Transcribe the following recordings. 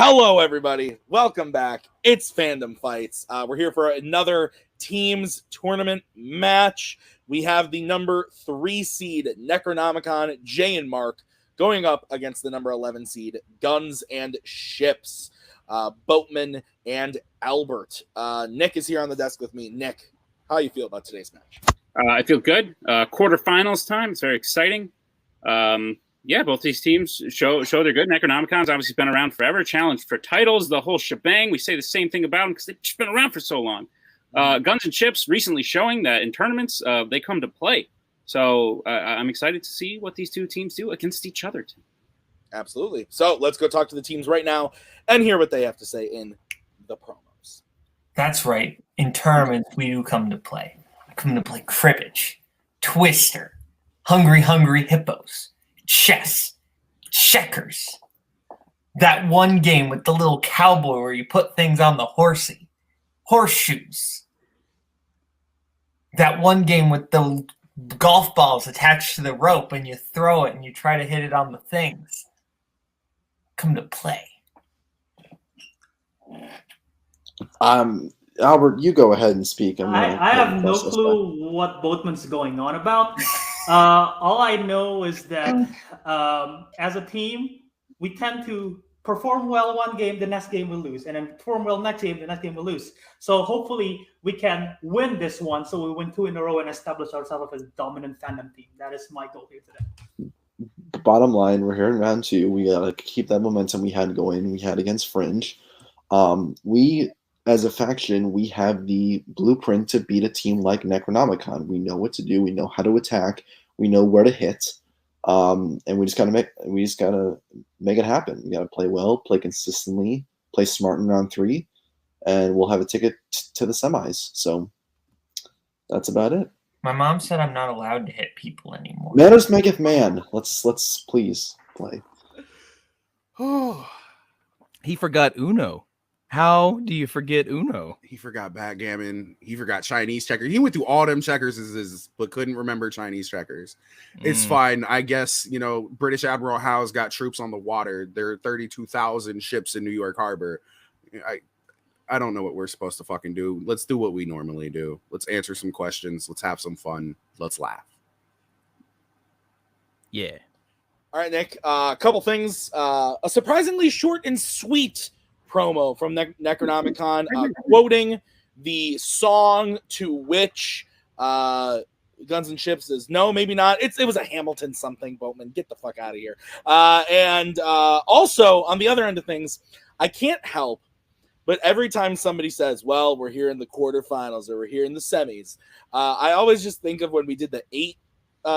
Hello, everybody. Welcome back. It's Fandom Fights. We're here for another teams tournament match. We have the number 3 seed Necronomicon, Jay and Mark, going up against the number 11 seed Guns and Ships, Boatman and Albert. Nick is here on the desk with me. Nick, how you feel about today's match? I feel good. Quarterfinals time. It's very exciting. Yeah, both these teams show they're good. Necronomicon's obviously been around forever, challenged for titles, the whole shebang. We say the same thing about them because they've just been around for so long. Guns and Ships recently showing that in tournaments, they come to play. So I'm excited to see what these two teams do against each other. Absolutely. So let's go talk to the teams right now and hear what they have to say in the promos. That's right. In tournaments, we do come to play. I come to play cribbage, twister, hungry hippos, chess, checkers. That one game with the little cowboy where you put things on the horsey, horseshoes. That one game with the golf balls attached to the rope and you throw it and you try to hit it on the things. Come to play. Albert, you go ahead and speak. I have no clue what Boatman's going on about. All I know is that as a team, we tend to perform well one game, the next game we'll lose, and then perform well next game, the next game we'll lose. So hopefully we can win this one, so we win 2 in a row and establish ourselves as a dominant Fandom team. That is my goal here today. Bottom line, we're here in round 2. We gotta keep that momentum we had going. We had against Fringe. We, as a faction, we have the blueprint to beat a team like Necronomicon. We know what to do. We know how to attack. We know where to hit. And we just gotta make it happen. We gotta play well, play consistently, play smart in round 3, and we'll have a ticket to the semis. So that's about it. My mom said I'm not allowed to hit people anymore. Manners maketh man. Let's please play. He forgot Uno. How do you forget Uno? He forgot backgammon. He forgot Chinese checkers. He went through all them checkers, but couldn't remember Chinese checkers. It's fine. I guess, British Admiral Howe's got troops on the water. There are 32,000 ships in New York Harbor. I don't know what we're supposed to fucking do. Let's do what we normally do. Let's answer some questions. Let's have some fun. Let's laugh. Yeah. All right, Nick. A couple things. A surprisingly short and sweet promo from Necronomicon, quoting the song to which Guns and Ships is no, maybe not. It was a Hamilton something. Boatman, get the fuck out of here. And also on the other end of things, I can't help but every time somebody says, well, we're here in the quarterfinals or we're here in the semis, I always just think of when we did the 8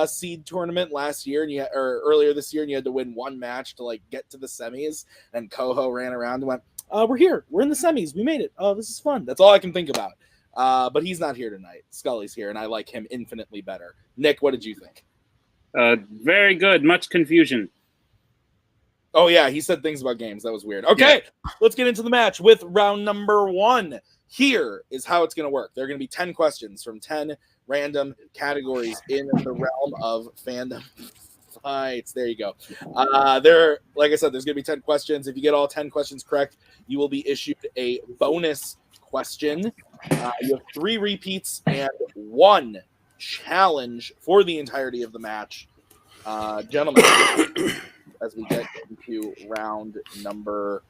seed tournament last year or earlier this year, and you had to win one match to get to the semis, and Coho ran around and went, we're here. We're in the semis. We made it. Oh, this is fun. That's all I can think about. But he's not here tonight. Scully's here, and I like him infinitely better. Nick, what did you think? Very good. Much confusion. Oh, yeah. He said things about games. That was weird. Okay, Let's get into the match with round number 1. Here is how it's going to work. There are going to be 10 questions from 10 random categories in the realm of Fandom Fights. There you go. Like I said, there's going to be 10 questions. If you get all 10 questions correct, you will be issued a bonus question. You have 3 repeats and 1 challenge for the entirety of the match. Gentlemen, as we get into round number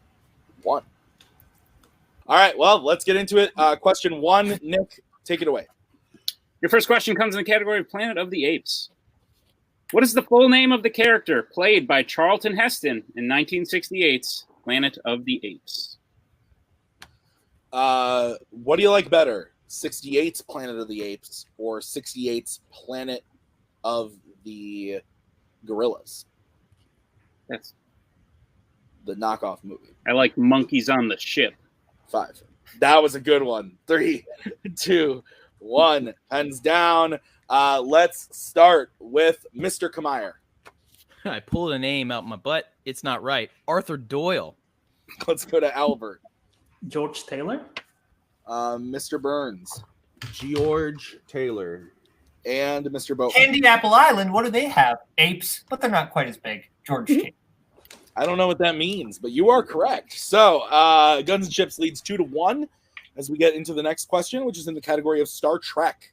1. All right, well, let's get into it. Question 1, Nick, take it away. Your first question comes in the category of Planet of the Apes. What is the full name of the character played by Charlton Heston in 1968's Planet of the Apes? What do you like better, 68's Planet of the Apes or 68's Planet of the Gorillas? That's the knockoff movie. I like Monkeys on the Ship. 5. That was a good one. 3, 2, 1. Hands down. Let's start with Mr. Kamayer. I pulled a name out my butt. It's not right. Arthur Doyle. Let's go to Albert. George Taylor? Mr. Burns. George Taylor. And Mr. Boatman. Candy Apple Island, what do they have? Apes, but they're not quite as big. George Taylor. I don't know what that means, but you are correct. So, Guns and Chips leads 2-1 as we get into the next question, which is in the category of Star Trek.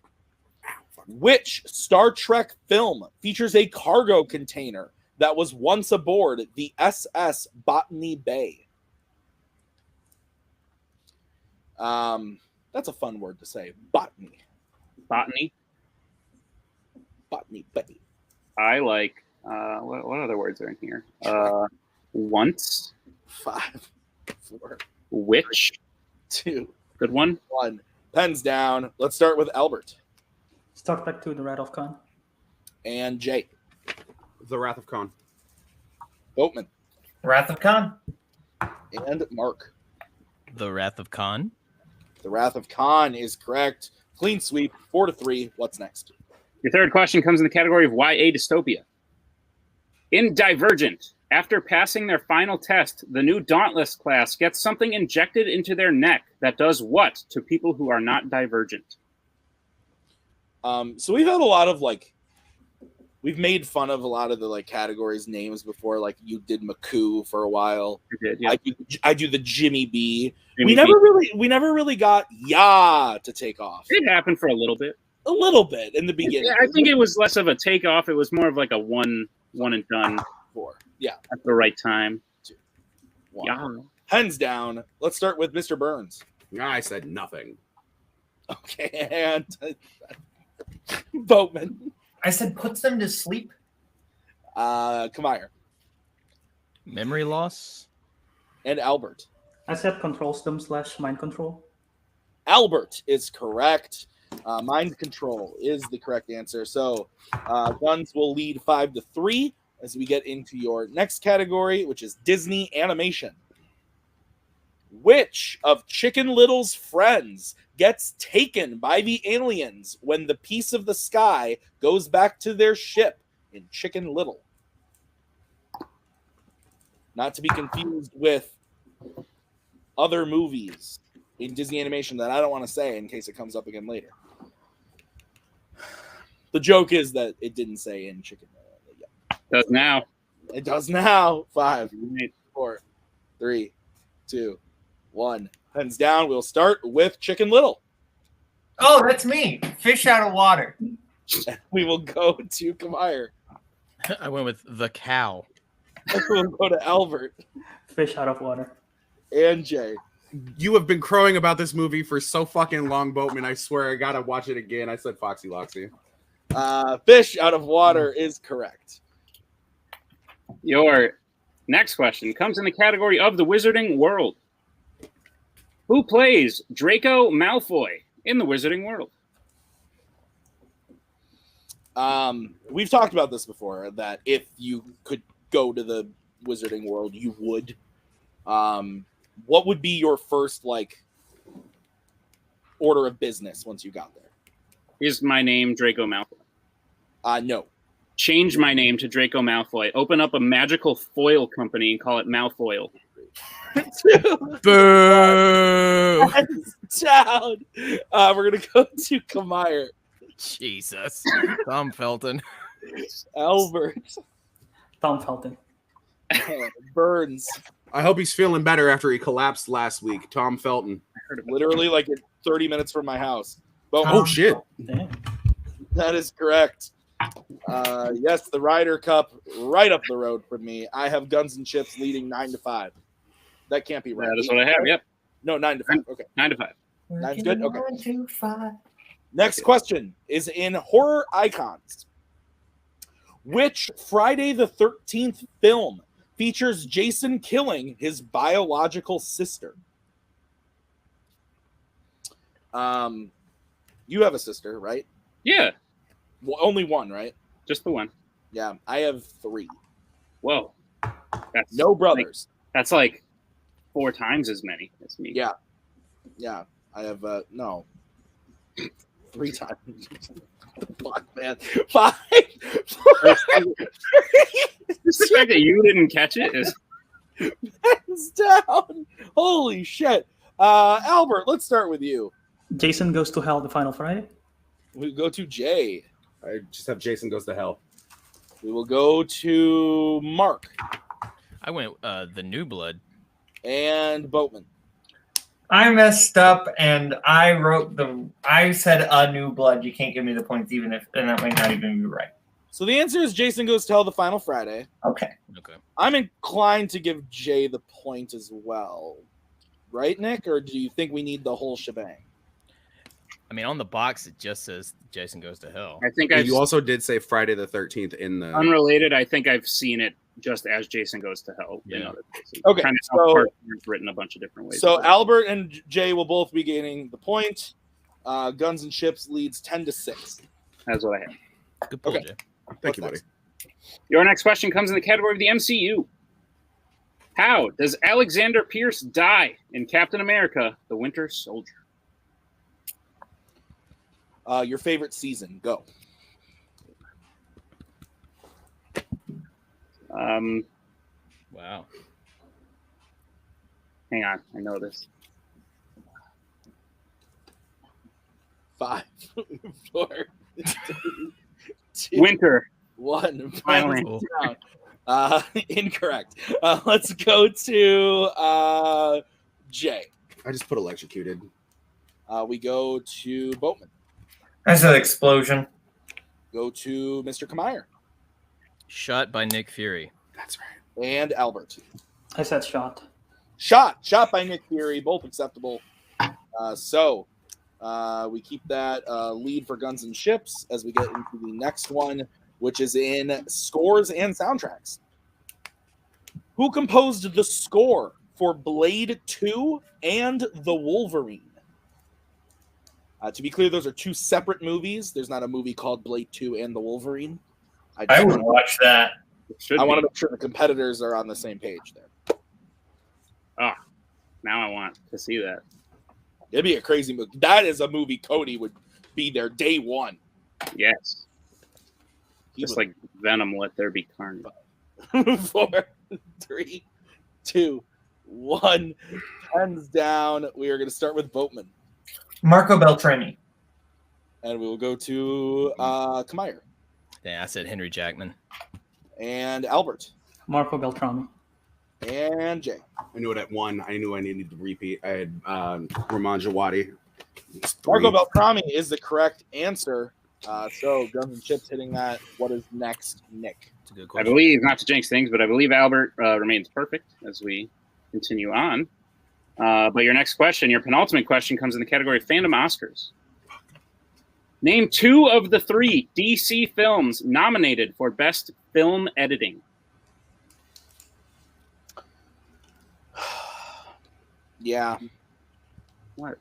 Which Star Trek film features a cargo container that was once aboard the SS Botany Bay? That's a fun word to say. Botany. Botany. Botany Bay. I like. What other words are in here? Once. 5, 4, Which. 2, Good one. 1. Pens down. Let's start with Albert. Star Trek 2, The Wrath of Khan. And Jay. The Wrath of Khan. Boatman. Wrath of Khan. And Mark. The Wrath of Khan. The Wrath of Khan is correct. Clean sweep. 4-3. What's next? Your third question comes in the category of YA dystopia. In Divergent, after passing their final test, the new Dauntless class gets something injected into their neck that does what to people who are not divergent? So we've had a lot of we've made fun of a lot of the categories names before. Like you did McCoo for a while. You did, yeah. I do the Jimmy B. Jimmy We never really got Ya to take off. It happened for a little bit. A little bit in the beginning. Yeah, I think it was less of a takeoff. It was more of like a one and done. 4. Yeah. At the right time. 2, 1. Yeah. Hands down. Let's start with Mr. Burns. I said nothing. Okay, and Boatman. I said puts them to sleep. Kamire. Memory loss. And Albert. I said controls them / mind control. Albert is correct. Mind control is the correct answer. So Guns will lead 5-3 as we get into your next category, which is Disney animation. Which of Chicken Little's friends gets taken by the aliens when the piece of the sky goes back to their ship in Chicken Little? Not to be confused with other movies in Disney animation that I don't want to say in case it comes up again later. The joke is that it didn't say in Chicken Little. Does now. It does now. 5, 4, 3, 2, 1. Pens down. We'll start with Chicken Little. Oh, that's me. Fish out of water. We will go to Kamire. I went with the cow. We'll go to Albert. Fish out of water. And Jay. You have been crowing about this movie for so fucking long, Boatman. I swear I gotta watch it again. I said Foxy Loxy. Fish out of water is correct. Your next question comes in the category of the Wizarding World. Who plays Draco Malfoy in the Wizarding World? We've talked about this before, that if you could go to the Wizarding World, you would. What would be your first order of business once you got there? Is my name Draco Malfoy? No. Change my name to Draco Malfoy. Open up a magical foil company and call it Malfoil. Boo! Down. We're gonna go to Kamire. Jesus. Tom Felton. Albert. Tom Felton. Burns. I hope he's feeling better after he collapsed last week. Tom Felton. Literally 30 minutes from my house. Oh, shit. Damn. That is correct. Yes, the Ryder Cup right up the road from me. I have Guns and Chips leading 9-5. That can't be right. That is what I have. Yep. No, 9-5. Okay. 9-5. 9's good. Okay. 9 to 5. Next question is in horror icons. Which Friday the 13th film features Jason killing his biological sister? You have a sister, right? Yeah. Well, only one, right? Just the one. Yeah, I have 3. Whoa. That's No brothers. That's like 4 times as many as me. Yeah. Yeah, I have no. 3 times. Fuck, man. 5. Just the fact that you didn't catch it is. Hands down. Holy shit. Albert, let's start with you. Jason Goes to Hell, the final Friday. We go to Jay. I just have Jason Goes to Hell. We will go to Mark. I went the New Blood. And Boatman. I messed up and I said a New Blood. You can't give me the points and that might not even be right. So the answer is Jason Goes to Hell the final Friday. Okay. I'm inclined to give Jay the point as well. Right, Nick? Or do you think we need the whole shebang? I mean, on the box, it just says Jason Goes to Hell. I think You also did say Friday the 13th in the unrelated. I think I've seen it just as Jason Goes to Hell. Yeah. In other places. Okay, Kind of so- cartoons written a bunch of different ways. So Albert and Jay will both be gaining the point. Guns and Ships leads 10-6. That's what I have. Good pull, Okay. Jay. Thank you, What's buddy. Your next question comes in the category of the MCU. How does Alexander Pierce die in Captain America: The Winter Soldier? Your favorite season. Go. Wow. Hang on, I know this. 5, 4, 3, 2, Winter. 1. Finally. Down. Incorrect. Let's go to Jay. I just put electrocuted. We go to Boatman. I said explosion. Go to Mr. Kamier. Shot by Nick Fury. That's right. And Albert. I said shot. Shot by Nick Fury. Both acceptable. So we keep that lead for Guns and Ships as we get into the next one, which is in scores and soundtracks. Who composed the score for Blade 2 and The Wolverine? To be clear, those are two separate movies. There's not a movie called Blade 2 and The Wolverine. I would watch that. I want to make sure the competitors are on the same page there. Now I want to see that. It'd be a crazy movie. That is a movie Cody would be there day one. Yes. He Just would- like Venom, Let There Be Carnage. 4, 3, 2, 1. Pens down. We are going to start with Boatman. Marco Beltrami. And we will go to Kamier. Yeah, I said Henry Jackman. And Albert. Marco Beltrami. And Jay. I knew it at 1. I knew I needed to repeat. I had Raman Djawadi. It's 3. Marco Beltrami is the correct answer. So Guns and Chips hitting that. What is next, Nick? It's a good I question. believe, not to jinx things, but I believe Albert remains perfect as we continue on. But your next question, your penultimate question, comes in the category of Fandom Oscars. Name 2 of the 3 DC films nominated for Best Film Editing. Yeah. What?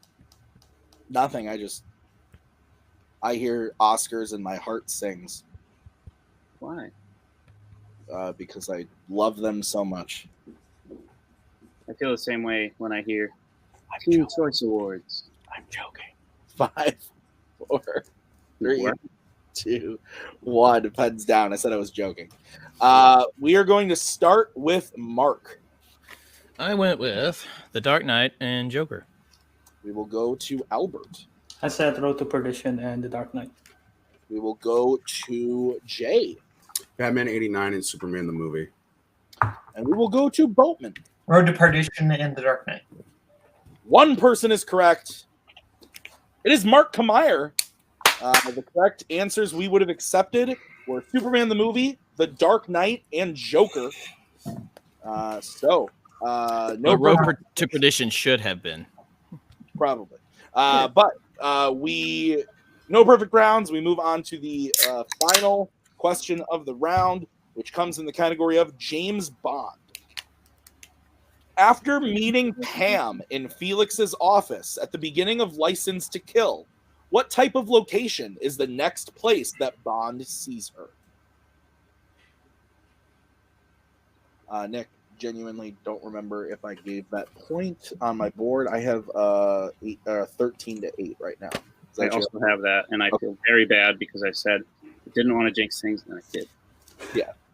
Nothing. I hear Oscars and my heart sings Why? because I love them so much. I feel the same way when I hear Teen Choice Awards. I'm joking. 5, 4, 3, What? 2, 1. Pens down. I said I was joking. We are going to start with Mark. I went with The Dark Knight and Joker. We will go to Albert. I said Road to Perdition and The Dark Knight. We will go to Jay. Batman 89 and Superman the movie. And we will go to Boatman. Road to Perdition and The Dark Knight. One person is correct. It is Mark Kamier. The correct answers we would have accepted were Superman the movie, The Dark Knight, and Joker. No Road to Perdition should have been. probably. But we no perfect rounds. We move on to the final question of the round, which comes in the category of James Bond. After meeting Pam in Felix's office at the beginning of License to Kill, what type of location is the next place that Bond sees her? Nick, genuinely don't remember if I gave that point on my board. I have 13-8 right now. Is I that also true? have that, and I feel very bad because I said I didn't want to jinx things, and I did.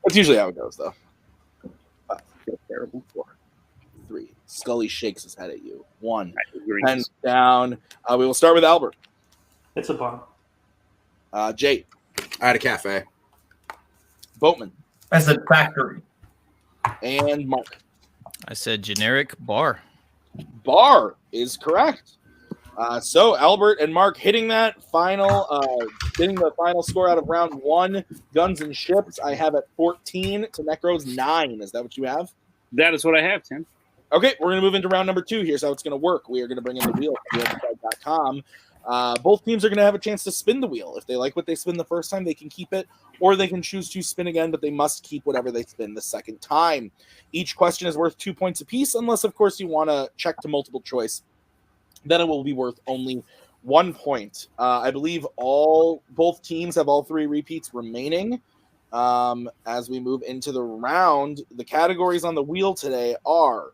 That's usually how it goes, though. I feel terrible. 4, 3. Scully shakes his head at you. 1. I agree. Pens down. We will start with Albert. It's a bar. Jay. I had a cafe. Boatman. I said factory. And Mark. I said generic bar. Bar is correct. So Albert and Mark hitting the final score out of round 1. Guns and Ships, I have at 14 to Necro's 9. Is that what you have? That is what I have, Tim. Okay, we're going to move into round number 2. Here's how it's going to work. We are going to bring in the wheel from wheelside.com. Both teams are going to have a chance to spin the wheel. If they like what they spin the first time, they can keep it, or they can choose to spin again, but they must keep whatever they spin the second time. Each question is worth 2 points apiece, unless, of course, you want to check to multiple choice. Then it will be worth only 1 point. I believe both teams have all 3 repeats remaining. As we move into the round, the categories on the wheel today are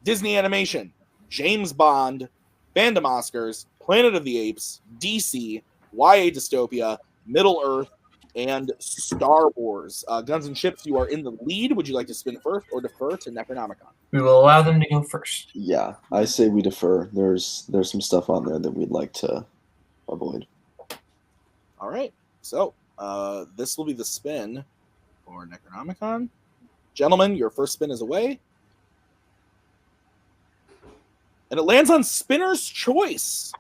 Disney Animation, James Bond, Fandom Oscars, Planet of the Apes, DC, YA Dystopia, Middle Earth, and Star Wars. Guns and Ships, you are in the lead. Would you like to spin first or defer to Necronomicon? We will allow them to go first. Yeah, I say we defer. There's some stuff on there that we'd like to avoid. All right. So this will be the spin for Necronomicon. Gentlemen, your first spin is away. And it lands on Spinner's Choice.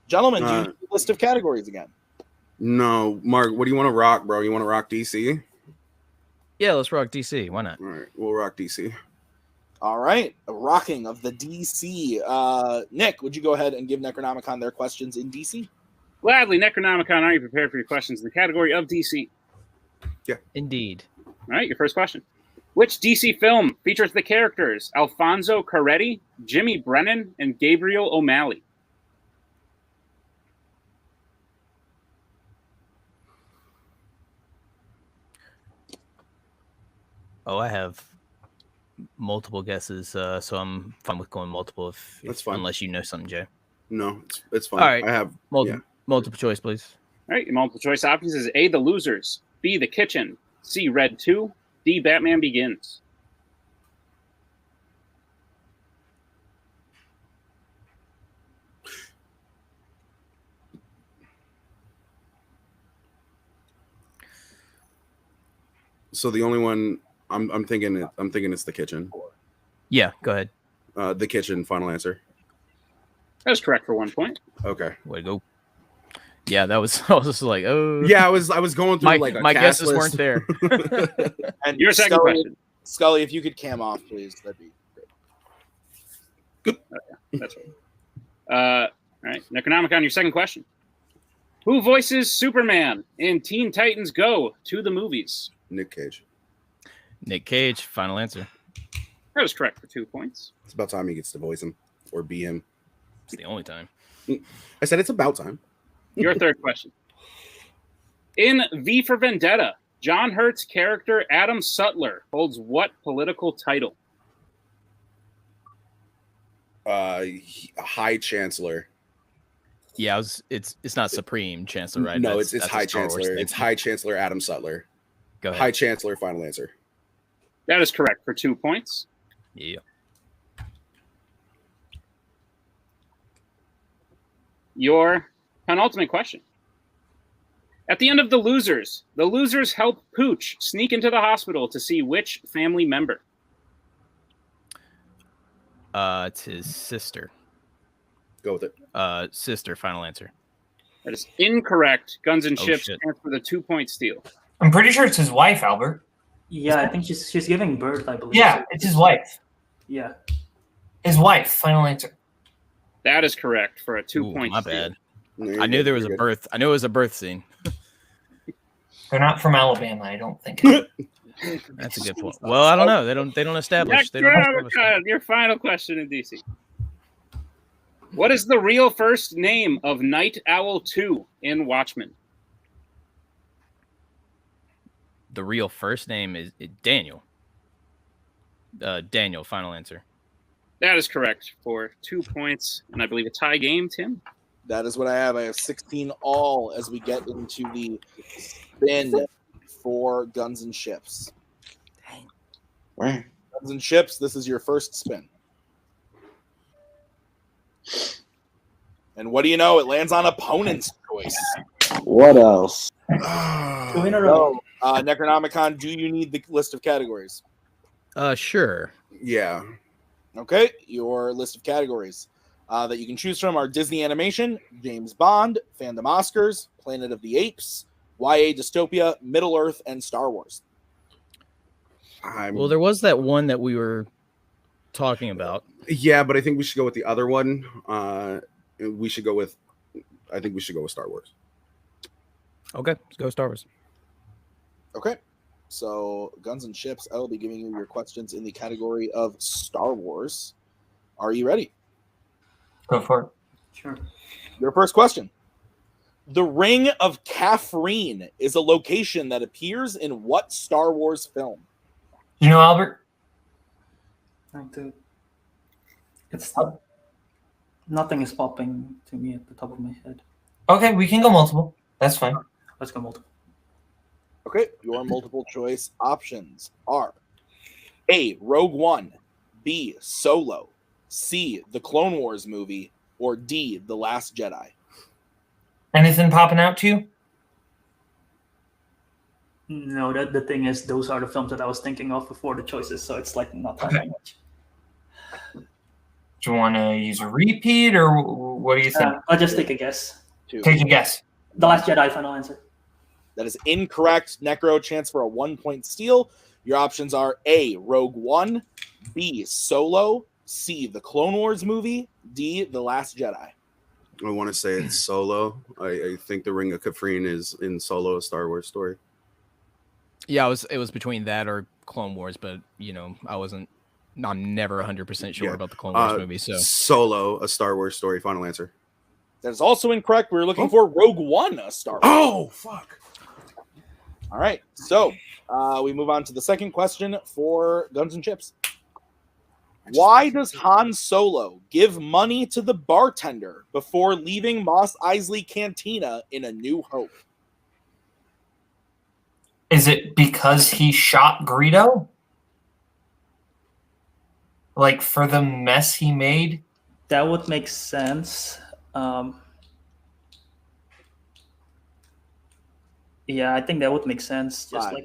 Gentlemen, do you need a list of categories again? No, Mark, what do you want to rock, bro? You want to rock DC? Yeah, let's rock DC. Why not? All right, we'll rock DC. All right, a rocking of the DC. Nick, would you go ahead and give Necronomicon their questions in DC? Gladly, Necronomicon, are you prepared for your questions in the category of DC? Yeah. Indeed. All right, your first question. Which DC film features the characters Alfonso Carretti, Jimmy Brennan, and Gabriel O'Malley? Oh, I have multiple guesses, so I'm fine with going multiple. That's fine. Unless you know something, Jay. No, it's fine. All right. I have Multiple choice, please. All right, your multiple choice options is A, The Losers, B, The Kitchen, C, Red 2, D, Batman Begins. So the only one I'm thinking it's The Kitchen. Yeah, go ahead. The Kitchen, final answer. That is correct for 1 point. Okay. Way to go. Yeah, that was. I was just like, oh. Yeah, I was going through my cast guesses list. weren't there. And Your second question. Scully, if you could cam off, please, that'd be great. That's right. All right, Necronomicon, your second question. Who voices Superman in Teen Titans Go to the movies? Nick Cage. Nick Cage, final answer. That is correct for 2 points. It's about time he gets to voice him or be him. It's the only time. I said it's about time. Your third question. In V for Vendetta, John Hurt's character Adam Sutler holds what political title? High Chancellor. Yeah, it's not Supreme Chancellor, right? No, That's it's a High Star Wars Chancellor. thing. It's High Chancellor Adam Sutler. Go ahead. High Chancellor, final answer. That is correct for 2 points. Yeah. Your penultimate question. At the end of the losers help Pooch sneak into the hospital to see which family member? It's his sister. Go with it. Sister, final answer. That is incorrect. Guns and Oh, Ships shit. stands for the 2-point steal. I'm pretty sure it's his wife, Albert. Yeah, I think she's giving birth, I believe. Yeah, it's his wife. Yeah. His wife, final answer. That is correct for a 2-point My steal. bad. No, I knew there was a you're birth. I knew it was a birth scene. They're not from Alabama, I don't think. That's a good point. Well, I don't know. They don't establish. They don't establish. Your final question in DC. What is the real first name of Night Owl 2 in Watchmen? The real first name is Daniel. Daniel, final answer. That is correct for 2 points, and I believe a tie game, Tim. That is what I have. I have 16 all as we get into the spin for Guns and Ships. Right. Guns and Ships, this is your first spin. And what do you know? It lands on opponent's choice. What else? Two in a row. So, Necronomicon, do you need the list of categories? Sure. Yeah. Okay, your list of categories that you can choose from are Disney Animation, James Bond, Fandom Oscars, Planet of the Apes, YA Dystopia, Middle Earth, and Star Wars. Well, there was that one that we were talking about. Yeah, but I think we should go with the other one. I think we should go with Star Wars. Okay, let's go Star Wars. Okay, so Guns and Ships, I will be giving you your questions in the category of Star Wars. Are you ready? Go for it. Sure. Your first question. The Ring of Catherine is a location that appears in what Star Wars film? You know, Albert? It's nothing is popping to me at the top of my head. Okay, we can go multiple. That's fine. Let's go multiple. Okay, your multiple choice options are A, Rogue One, B, Solo, C, the Clone Wars movie, or D, The Last Jedi. Anything popping out to you? No, the thing is, those are the films that I was thinking of before the choices, so it's like not that much. Do you want to use a repeat, or what do you think? I'll just take a guess. Take a guess. The Last Jedi, final answer. That is incorrect. Necro, chance for a 1-point steal. Your options are A, Rogue One, B, Solo, C, the Clone Wars movie, D, The Last Jedi. I want to say it's Solo. I think the Ring of Catherine is in Solo, a Star Wars story. Yeah, it was between that or Clone Wars, but I'm never 100% sure about the Clone Wars movie. So Solo, a Star Wars story. Final answer. That is also incorrect. We were looking for Rogue One, a Star Wars. Oh, fuck. All right, so we move on to the second question for Guns and Chips. Why does Han Solo give money to the bartender before leaving Mos Eisley Cantina in A New Hope? Is it because he shot Greedo? Like, for the mess he made? That would make sense. Yeah, I think that would make sense. Just 5,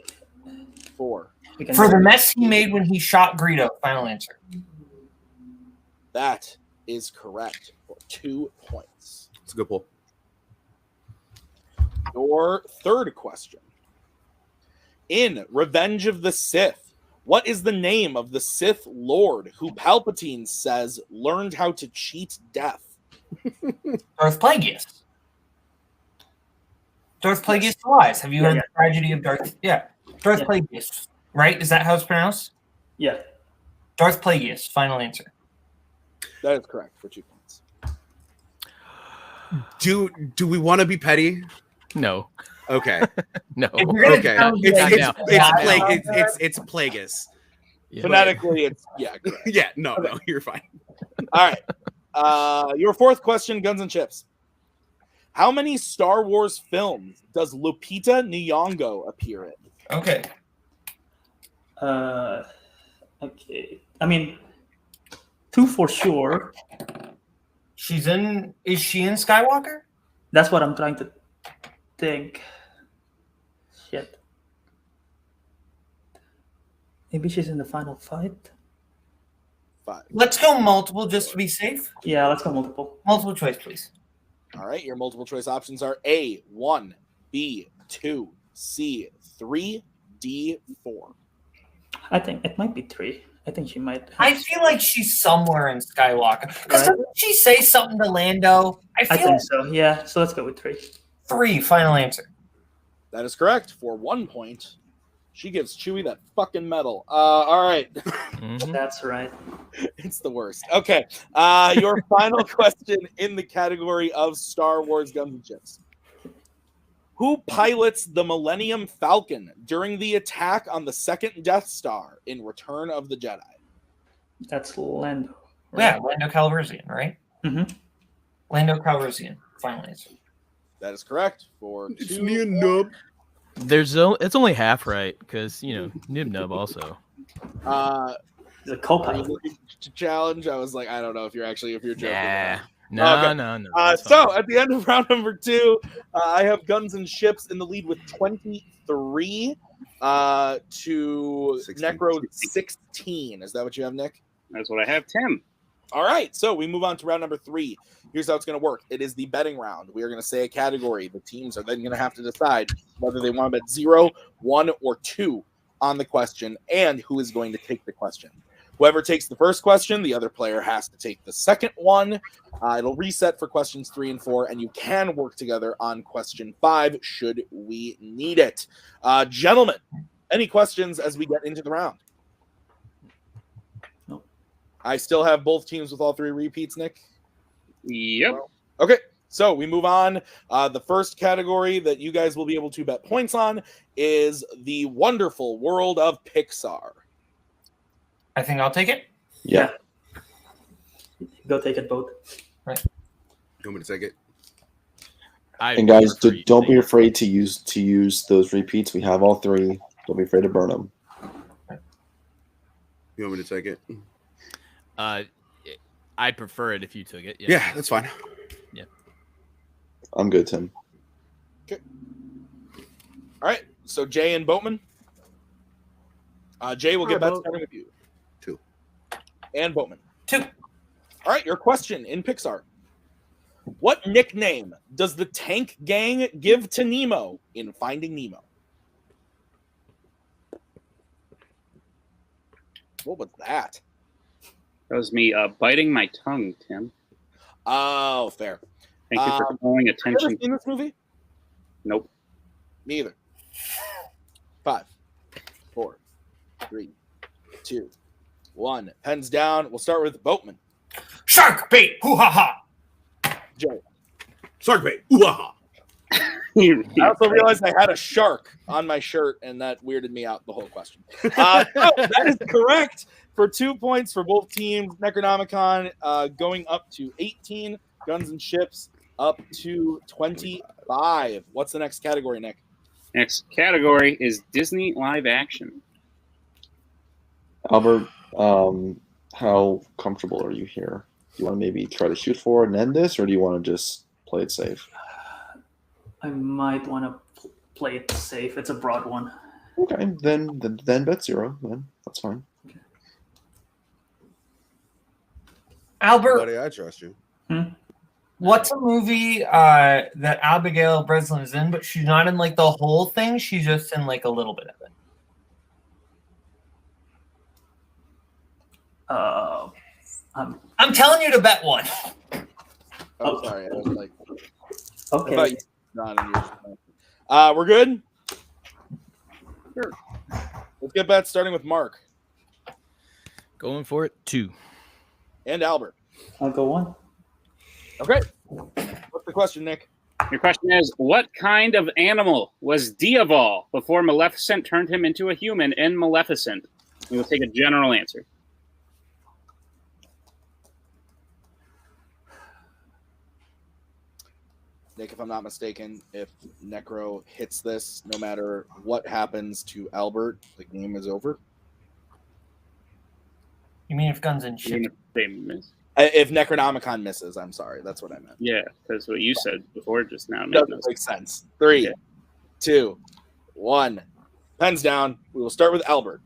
4. For the mess he made when he shot Greedo. Final answer. That is correct for 2 points. It's a good pull. Your third question. In Revenge of the Sith, what is the name of the Sith Lord who Palpatine says learned how to cheat death? Darth Plagueis. Darth Plagueis the Wise. Have you heard the tragedy of Darth? Yeah. Darth Plagueis. Right? Is that how it's pronounced? Yeah. Darth Plagueis. Final answer. That is correct for 2 points. Do we want to be petty? no. Okay. No. Okay. It's Plagueis. Yeah. Phonetically, it's correct. Yeah. No, you're fine. All right. Your fourth question, Guns and Chips. How many Star Wars films does Lupita Nyong'o appear in? Okay. Okay. I mean, 2 for sure. Is she in Skywalker? That's what I'm trying to think. Shit. Maybe she's in the final fight? 5. Let's go multiple just to be safe. Yeah, let's go multiple. Multiple choice, please. All right. Your multiple choice options are A, 1, B, 2, C, 3, D, 4. I think it might be 3. I think she might. I feel like she's somewhere in Skywalker. Because didn't she say something to Lando? I think so. Yeah. So let's go with 3. 3. Final answer. That is correct for 1 point. She gives Chewie that fucking medal. All right. Mhm. That's right. It's the worst. Okay. Your final question in the category of Star Wars Guns and Chips. Who pilots the Millennium Falcon during the attack on the second Death Star in Return of the Jedi? That's Lando. Yeah, Lando Calrissian, right? Mm-hmm. Lando Calrissian. Final answer. That is correct for 2. It's me and Nub. It's only half right because Nib Nub also. The co-pilot. To challenge, I was like, I don't know if you're joking. Yeah. Okay. No. So at the end of round number 2, I have Guns and Ships in the lead with 23. to 16. Necro 16. Is that what you have, Nick? That's what I have, Tim. All right, so we move on to round number 3. Here's how it's going to work. It is the betting round. We are going to say a category. The teams are then going to have to decide whether they want to bet 0, 1, or 2 on the question and who is going to take the question. Whoever takes the first question, the other player has to take the second one. It'll reset for questions 3 and 4, and you can work together on question 5 should we need it. Gentlemen, any questions as we get into the round? Nope. I still have both teams with all 3 repeats, Nick. Yep. Okay, so we move on. The first category that you guys will be able to bet points on is the wonderful world of Pixar. I think I'll take it. Yeah. Go take it, both. You want me to take it? And guys, don't be afraid to use those repeats. We have all 3. Don't be afraid to burn them. You want me to take it? I'd prefer it if you took it. Yeah, that's fine. Yeah. I'm good, Tim. Okay. All right. So Jay and Boatman. Jay will get bets starting with you. 2. And Boatman. 2. All right. Your question in Pixar. What nickname does the tank gang give to Nemo in Finding Nemo? What was that? That was me biting my tongue, Tim. Oh, fair. Thank you for calling Have you attention. ever seen this movie? Nope. Me either. 5, 4, 3, 2, 1. Pens down. We'll start with Boatman. Shark bait! Hoo ha ha! Jay. Shark bait. Ooh-ah. I also realized I had a shark on my shirt, and that weirded me out the whole question. That is correct for 2 points for both teams. Necronomicon going up to 18. Guns and Ships up to 25. What's the next category, Nick? Next category is Disney live action. Albert, how comfortable are you here? Do you want to maybe try to shoot forward and end this, or do you want to just play it safe? I might want to play it safe. It's a broad one. Okay, then bet 0. Then that's fine. Albert, Buddy, I trust you. what's a movie that Abigail Breslin is in, but she's not in like the whole thing? She's just in like a little bit of it. I'm telling you to bet 1. Oh, sorry. I was like, Okay. I thought you not in yours. We're good? Sure. Let's get bets starting with Mark Going for it. 2. and Albert. I'll go 1. Okay. What's the question, Nick? Your question is, what kind of animal was Diaval before Maleficent turned him into a human in Maleficent? We will take a general answer. Nick, if I'm not mistaken, if Necro hits this, no matter what happens to Albert, the game is over. You mean if Guns and Ships? If Necronomicon misses, I'm sorry. That's what I meant. Yeah, that's what you said before just now. Doesn't make sense. 3, 2, 1. Pens down. We will start with Albert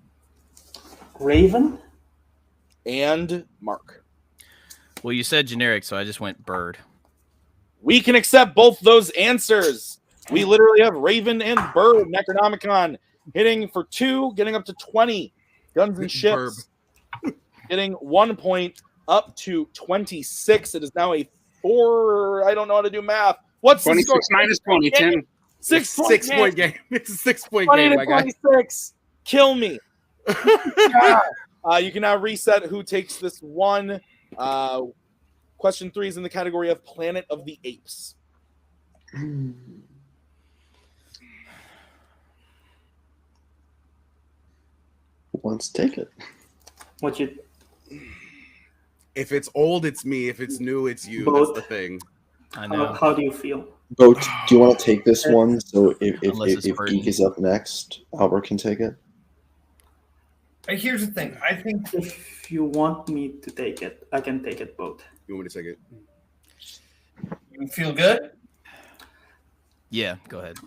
Raven? and Mark. Well, you said generic, so I just went bird. We can accept both those answers. We literally have Raven and Bird. Necronomicon hitting for 2, getting up to 20. Guns and Ships getting 1 point up to 26. It is now a 4. I don't know how to do math. What's 26 minus 20, Tim? 6 Point game. It's a 6-point 20 game, to my guy. 26. Kill me. You can now reset who takes this one. Question 3 is in the category of Planet of the Apes. Let's take it. What you? If it's old, it's me. If it's new, it's you. Both. That's the thing. I know. How do you feel? Boat, do you want to take this one? So Unless it's if burden. Geek is up next, Albert can take it. Here's the thing. I think If you want me to take it, I can take it both. You want me to take it? you feel good. Yeah, go ahead.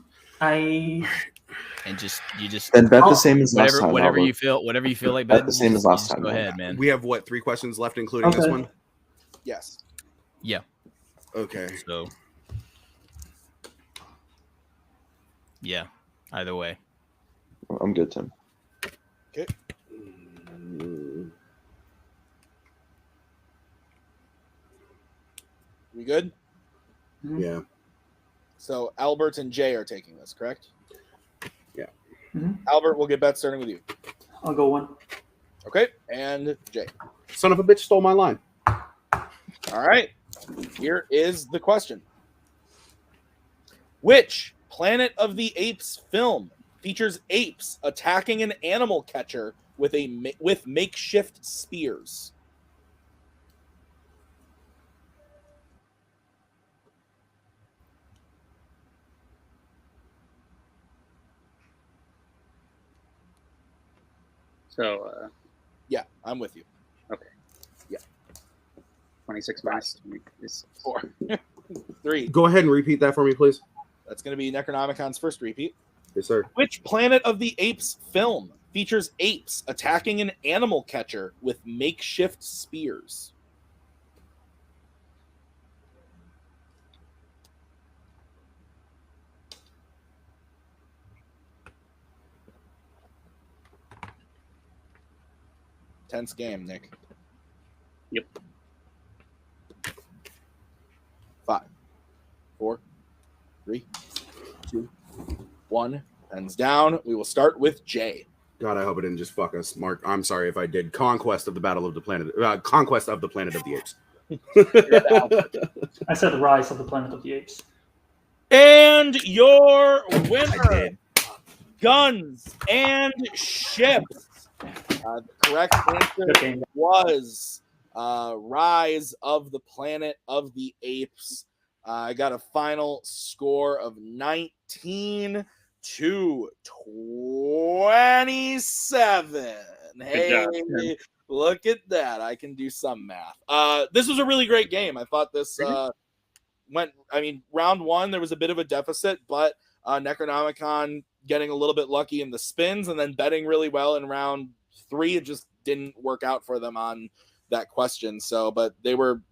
I And you just Then bet the same as last time. whatever Albert. you feel like Bet betting, the same as last time. Go man. ahead, man. We have what, 3 questions left, including this Okay. one? Yes. Yeah. Okay. So yeah. Either way. I'm good, Tim. Okay. We good? Yeah. So Albert and Jay are taking this, correct? Yeah. Albert, we'll get bet starting with you. I'll go 1. Okay, and Jay. Son of a bitch stole my line. All right. Here is the question. Which Planet of the Apes film features apes attacking an animal catcher with makeshift spears? So, Yeah, I'm with you. okay. Yeah. 26 minus 20 is 4, 3. Go ahead and repeat that for me, please. That's going to be Necronomicon's first repeat. Yes, sir. Which Planet of the Apes film features apes attacking an animal catcher with makeshift spears? Tense game, Nick. Yep. 5, 4, 3, 2, 1. Pens down. We will start with Jay. God, I hope it didn't just fuck us, Mark. I'm sorry if I did. Conquest of the Planet of the Apes. I said the Rise of the Planet of the Apes. And your I winner, did. Guns and Ships. The correct Good answer game. was Rise of the Planet of the Apes. I got a final score of 19 to 27. Hey, job, Tim. look at that. I can do some math. This was a really great game. I thought this round 1, there was a bit of a deficit, but Necronomicon getting a little bit lucky in the spins and then betting really well in round 3. It just didn't work out for them on that question. So, but they were,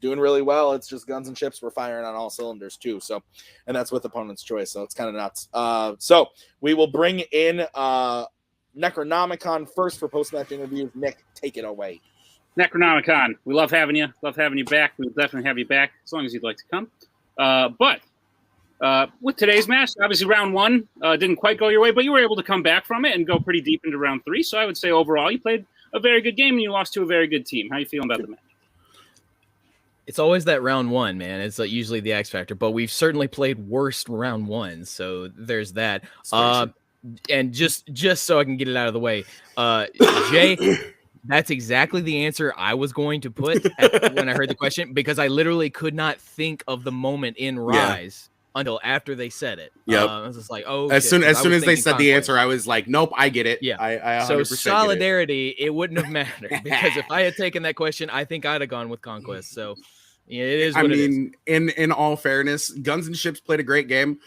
doing really well. It's just Guns and Ships were firing on all cylinders too. So, and that's with opponent's choice. So it's kind of nuts. So we will bring in Necronomicon first for post-match interviews. Nick, take it away. Necronomicon. We love having you. Love having you back. We'll definitely have you back as long as you'd like to come. But with today's match, obviously round 1 didn't quite go your way, but you were able to come back from it and go pretty deep into round 3. So I would say overall you played a very good game and you lost to a very good team. How are you feeling about the match? It's always that round 1, man. It's usually the X factor, but we've certainly played worse round 1. So there's that. And just so I can get it out of the way, Jay, that's exactly the answer I was going to put when I heard the question, because I literally could not think of the moment in Rise until after they said it. Yep. I was just like, oh, As soon as they said the Conquest. answer, I was like, nope, I get it. Yeah. I 100% So get it. solidarity, it wouldn't have mattered, because if I had taken that question, I think I'd have gone with Conquest. So yeah, it is what it is. in all fairness, Guns and Ships played a great game.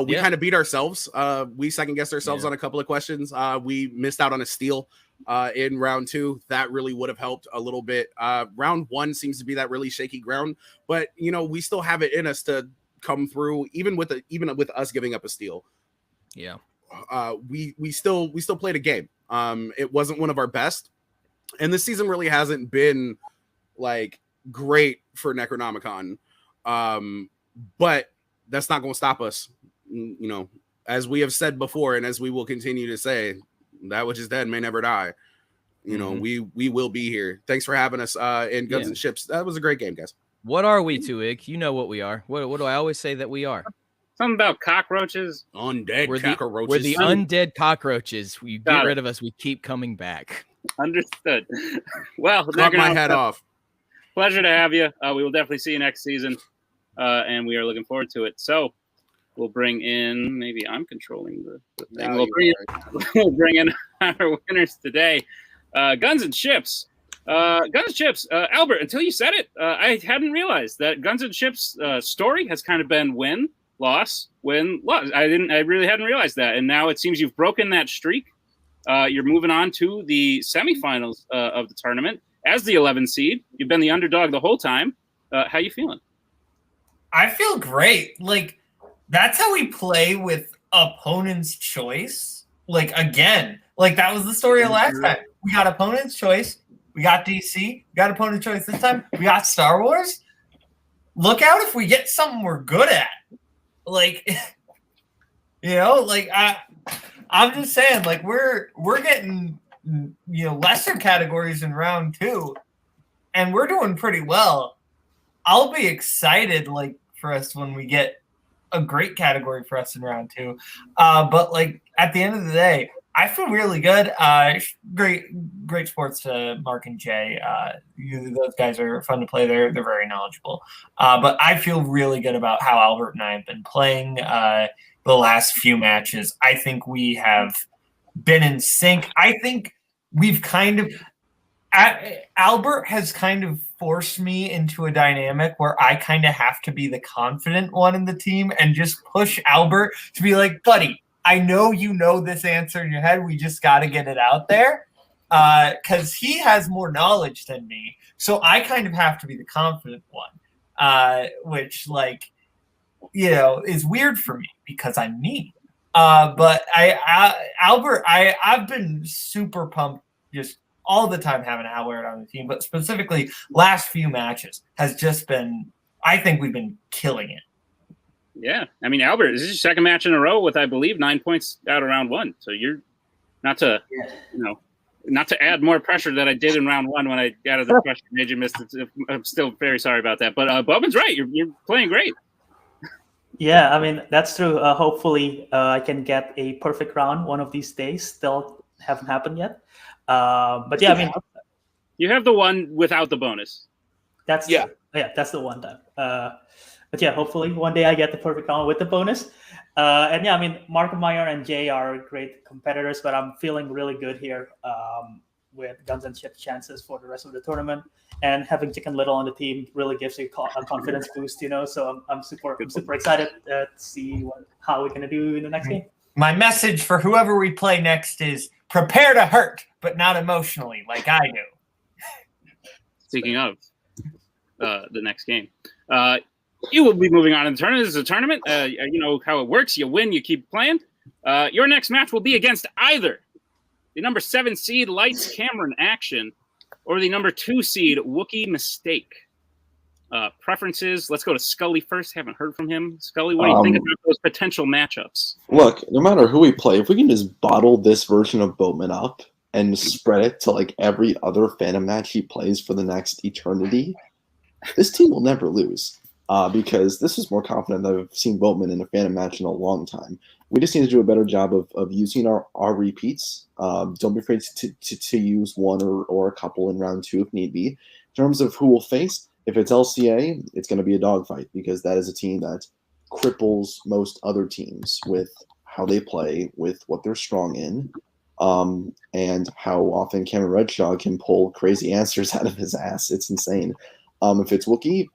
We kind of beat ourselves. We second guessed ourselves on a couple of questions. We missed out on a steal in round 2. That really would have helped a little bit. Round 1 seems to be that really shaky ground, but we still have it in us to come through, even with us giving up a steal. Yeah. We still played a game. It wasn't one of our best, and this season really hasn't been like great for Necronomicon. But that's not going to stop us. As we have said before, and as we will continue to say, that which is dead may never die. We will be here. Thanks for having us in Guns and Ships. That was a great game, guys. What are we, Tuig? You know what we are. What do I always say that we are? Something about cockroaches. Undead cockroaches. We're the undead cockroaches. You get Got rid of us, we keep coming back. Understood. Well, Cut my head off. Pleasure to have you. We will definitely see you next season, and we are looking forward to it. So we'll bring in, maybe I'm controlling the thing. We'll bring in our winners today. Guns and Ships. Guns and Ships. Albert, until you said it, I hadn't realized that Guns and Ships' story has kind of been win, loss, win, loss. I really hadn't realized that. And now it seems you've broken that streak. You're moving on to the semifinals of the tournament as the 11th seed. You've been the underdog the whole time. How you feeling? I feel great. Like, that's how we play with opponent's choice. Like, again, like that was the story of last time. We got opponent's choice. We got DC. We got opponent's choice this time. We got Star Wars. Look out if we get something we're good at. Like, you know, like I'm just saying, like we're getting, you know, lesser categories in round 2, and we're doing pretty well. I'll be excited, like, for us when we get a great category for us in round 2. But like at the end of the day, I feel really good. Great sports to Mark and Jay. Those guys are fun to play. They're very knowledgeable. But I feel really good about how Albert and I have been playing the last few matches. I think we have been in sync. I think we've kind of Albert has kind of forced me into a dynamic where I kind of have to be the confident one in the team and just push Albert to be like, buddy, I know you know this answer in your head. We just got to get it out there because he has more knowledge than me. So I kind of have to be the confident one, which, like, you know, is weird for me because I'm me. But Albert, I've been super pumped just all the time having Albert on the team, but specifically last few matches has just been, I think we've been killing it. Yeah. I mean, Albert, this is your second match in a row with, I believe, 9 points out of round 1. So you're not to, you know, not to add more pressure that I did in round 1 when I got the question made you miss it. I'm still very sorry about that. But Bowman's right. You're playing great. Yeah, I mean, that's true. Hopefully I can get a perfect round one of these days. Still haven't happened yet. But yeah, I mean, you have the one without the bonus. That's true. Yeah, that's the one time. But yeah, hopefully one day I get the perfect round with the bonus. And yeah, I mean, Markimeyer and Jay are great competitors, but I'm feeling really good here with Guns and Chips chances for the rest of the tournament. And having Chicken Little on the team really gives you a confidence boost, you know. So I'm super excited to see how we're gonna do in the next game. My message for whoever we play next is prepare to hurt, but not emotionally, like I do. Speaking of the next game, you will be moving on in the tournament. This is a tournament. You know how it works. You win, you keep playing. Your next match will be against either the number 7 seed Lights Cameron Action or the number 2 seed Wookiee Mistake. Preferences. Let's go to Scully first. Haven't heard from him. Scully, what do you think about those potential matchups? Look, no matter who we play, if we can just bottle this version of Boatman up and spread it to like every other Phantom match he plays for the next eternity, this team will never lose. Because this is more confident than I've seen Boatman in a Phantom match in a long time. We just need to do a better job of using our repeats. Don't be afraid to use one or a couple in round 2 if need be. In terms of who we'll face, if it's LCA, it's going to be a dogfight because that is a team that cripples most other teams with how they play, with what they're strong in, and how often Cameron Redshaw can pull crazy answers out of his ass. It's insane. If it's Wookiee,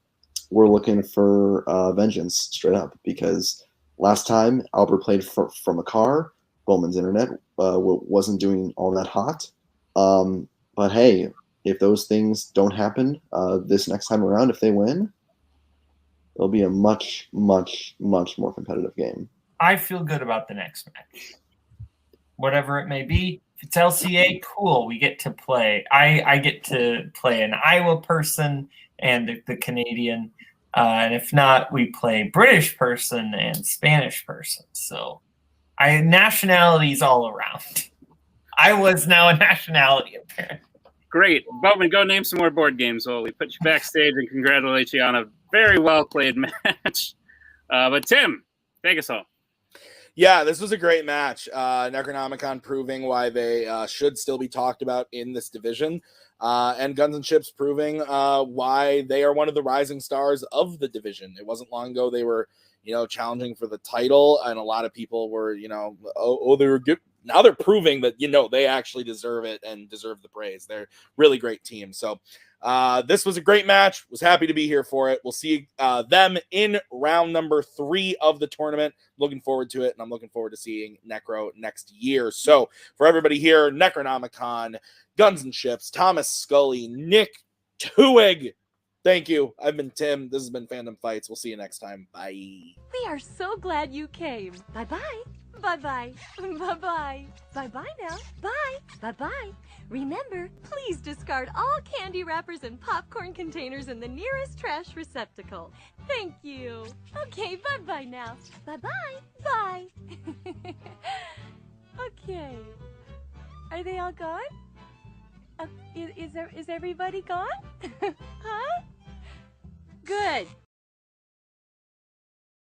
we're looking for vengeance straight up because last time Albert played from a car, Bowman's internet wasn't doing all that hot. But hey, if those things don't happen this next time around, if they win, it'll be a much, much, much more competitive game. I feel good about the next match. Whatever it may be. If it's LCA, cool. We get to play. I get to play an Iowa person and the Canadian. And if not, we play British person and Spanish person. So nationalities all around. I was now a nationality, apparently. Great. Bowman, go name some more board games while we put you backstage and congratulate you on a very well-played match. But Tim, take us home. Yeah, this was a great match. Necronomicon proving why they should still be talked about in this division. And Guns and Chips proving why they are one of the rising stars of the division. It wasn't long ago they were, challenging for the title, and a lot of people were, they were good. Now they're proving that, they actually deserve it and deserve the praise. They're really great team. So This was a great match. Was happy to be here for it. We'll see them in round number 3 of the tournament. Looking forward to it, and I'm looking forward to seeing Necro next year. So for everybody here, Necronomicon, Guns and Ships, Thomas Scully, Nick Tuig. Thank you. I've been Tim. This has been Fandom Fights. We'll see you next time. Bye. We are so glad you came. Bye-bye. Bye-bye. Bye-bye. Bye-bye now. Bye. Bye-bye. Remember, please discard all candy wrappers and popcorn containers in the nearest trash receptacle. Thank you. Okay, bye-bye now. Bye-bye. Bye. Okay. Are they all gone? Is everybody gone? Huh? Good.